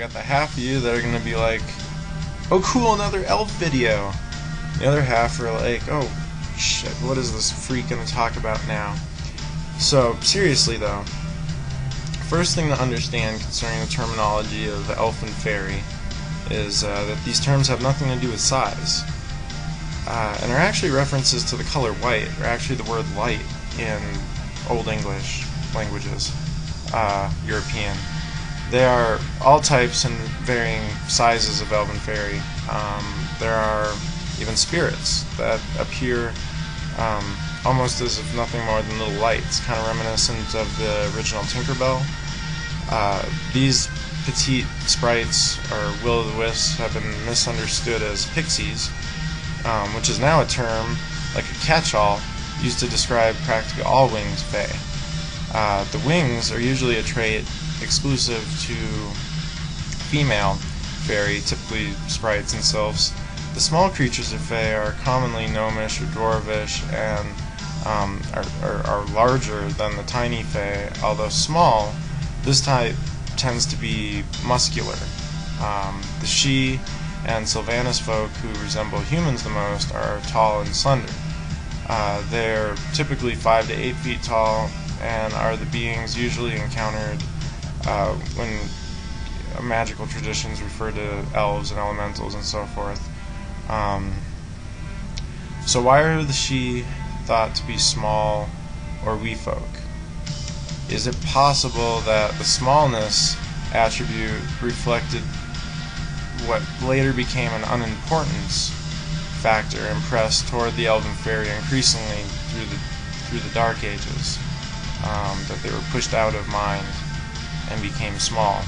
got the half of you that are going to be like, oh cool, another elf video. The other half are like, oh shit, what is this freak going to talk about now? So, seriously though, first thing to understand concerning the terminology of Elven-Ffayrie is that these terms have nothing to do with size, and are actually references to the color white, or actually the word light in Old English languages, European. There are all types and varying sizes of Elven-Ffayrie. There are even spirits that appear almost as if nothing more than little lights, kind of reminiscent of the original Tinkerbell. These petite sprites, or will-o'-the-wisps, have been misunderstood as pixies, which is now a term, like a catch-all, used to describe practically all winged fae. The wings are usually a trait exclusive to female fairy, typically sprites and sylphs. The small creatures of fae are commonly gnomish or dwarvish, and are larger than the tiny fae. Although small, this type tends to be muscular. The Sidhe and Sylvanus folk, who resemble humans the most, are tall and slender. They're typically 5 to 8 feet tall, and are the beings usually encountered when magical traditions refer to elves and elementals and so forth. So why are the Sidhe thought to be small or wee folk? Is it possible that the smallness attribute reflected what later became an unimportance factor impressed toward the Elven-Ffayrie increasingly through the Dark Ages, that they were pushed out of mind and became small?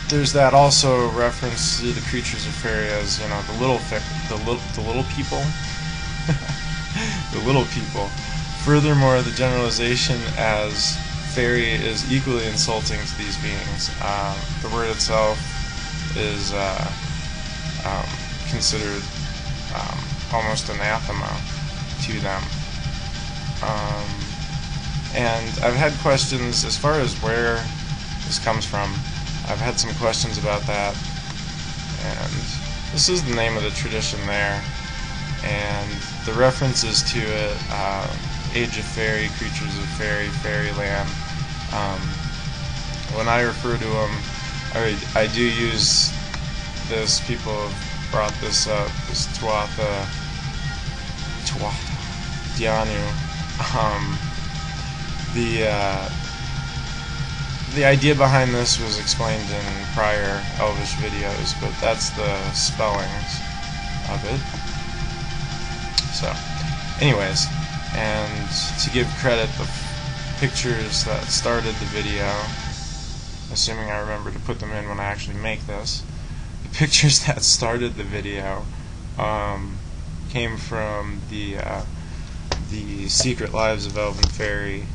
There's that also reference to the creatures of fairy as, you know, the little people. The little people. Furthermore, the generalization as fairy is equally insulting to these beings. The word itself is considered almost anathema to them. And I've had questions as far as where this comes from. I've had some questions about that, and this is the name of the tradition there, and the references to it, Age of Fairy, Creatures of Fairie, Faerieland. When I refer to them, I do use this. People have brought this up, this Tuatha Dianu. The idea behind this was explained in prior Elvish videos, but that's the spellings of it. So, anyways, and to give credit, the pictures that started the video, assuming I remember to put them in when I actually make this, the pictures that started the video came from the Secret Lives of Elven-Ffayrie,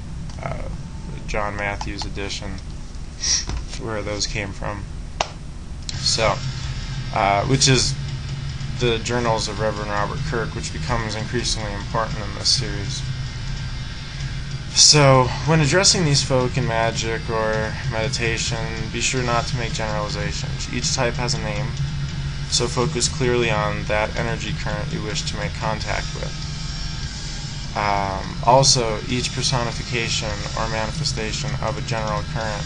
John Matthews edition, where those came from. So, which is the journals of Reverend Robert Kirk, which becomes increasingly important in this series. So, when addressing these folk in magic or meditation, be sure not to make generalizations. Each type has a name, so focus clearly on that energy current you wish to make contact with. Also, each personification or manifestation of a general current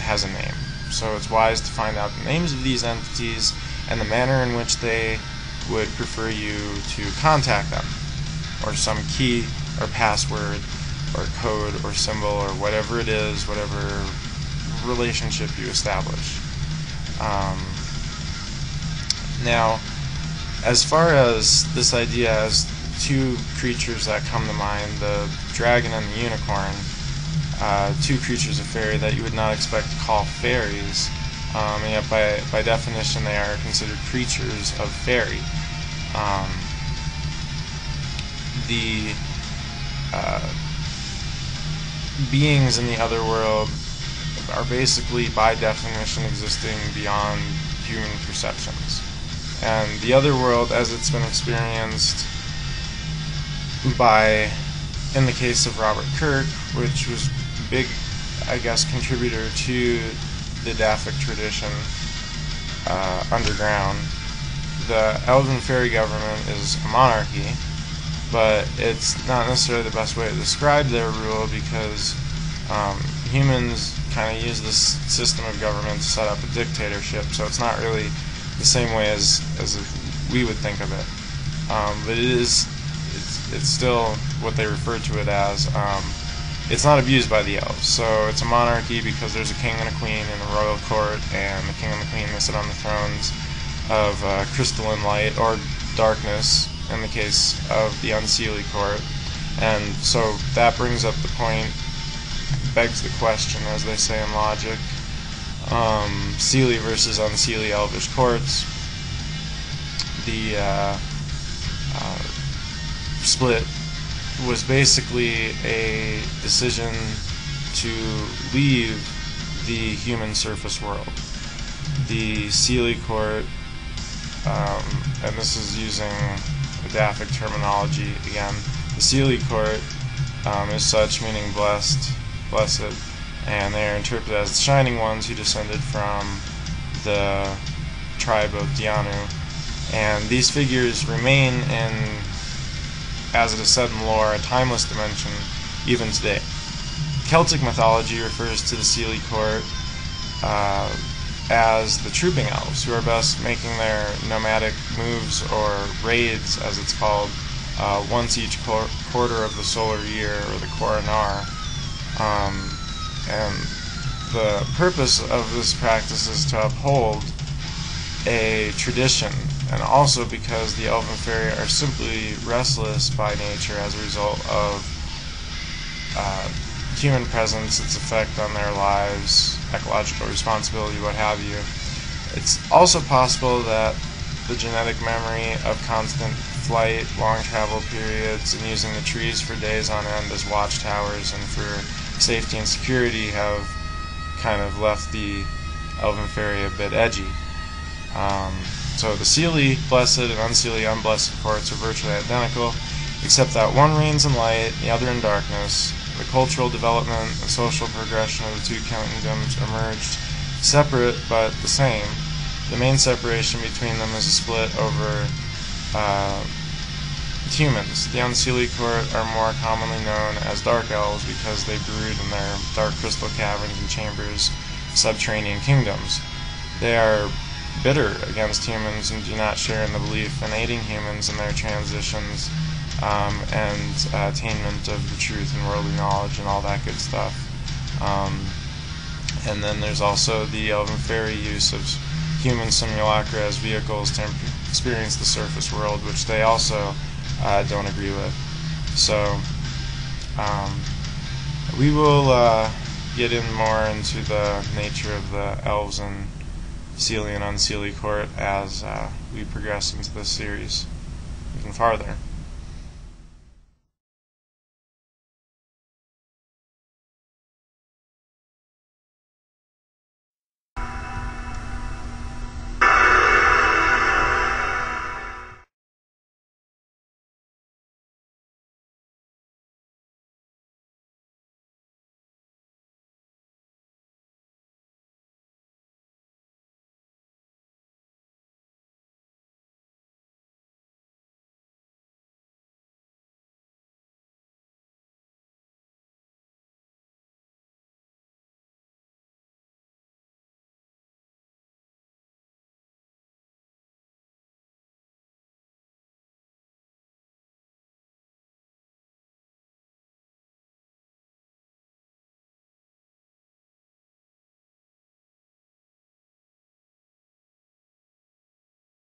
has a name. So it's wise to find out the names of these entities and the manner in which they would prefer you to contact them, or some key or password or code or symbol or whatever it is, whatever relationship you establish. Now, as far as this idea, as two creatures that come to mind, the dragon and the unicorn, two creatures of fairy that you would not expect to call fairies, and yet by definition they are considered creatures of fairy. The beings in the other world are basically by definition existing beyond human perceptions, and the other world, as it's been experienced by in the case of Robert Kirk, which was a big, I guess, contributor to the Edaphic tradition underground, the Elven-Ffayrie government is a monarchy, but it's not necessarily the best way to describe their rule because humans kind of use this system of government to set up a dictatorship, so it's not really the same way as we would think of it. But it's still what they refer to it as. It's not abused by the elves, so it's a monarchy because there's a king and a queen in a royal court, and the king and the queen, they sit on the thrones of crystalline light or darkness in the case of the Unseelie court. And so that brings up the point, begs the question, as they say in logic, Seelie versus Unseelie Elvish courts. The split was basically a decision to leave the human surface world. The Seelie court, and this is using Edaphic terminology again, the Seelie court is such, meaning blessed, and they are interpreted as the Shining Ones who descended from the tribe of Dianu. And these figures remain in, as it is said in lore, a timeless dimension even today. Celtic mythology refers to the Seelie court as the trooping elves, who are best making their nomadic moves, or raids as it's called, once each quarter of the solar year, or the Coronar. And the purpose of this practice is to uphold a tradition, and also because the Elven-Ffayrie are simply restless by nature as a result of human presence, its effect on their lives, ecological responsibility, what have you. It's also possible that the genetic memory of constant flight, long travel periods, and using the trees for days on end as watchtowers and for safety and security have kind of left the Elven-Ffayrie a bit edgy. So the Seelie blessed and Unseelie unblessed courts are virtually identical, except that one reigns in light, the other in darkness. The cultural development and social progression of the two kingdoms emerged separate but the same. The main separation between them is a split over humans. The Unseelie court are more commonly known as Dark Elves because they brood in their dark crystal caverns and chambers, subterranean kingdoms. They are bitter against humans and do not share in the belief in aiding humans in their transitions and attainment of the truth and worldly knowledge and all that good stuff. And then there's also the Elven-Ffayrie use of human simulacra as vehicles to experience the surface world, which they also don't agree with. So we will get in more into the nature of the elves and Seelie and Unseelie court as we progress into this series even farther.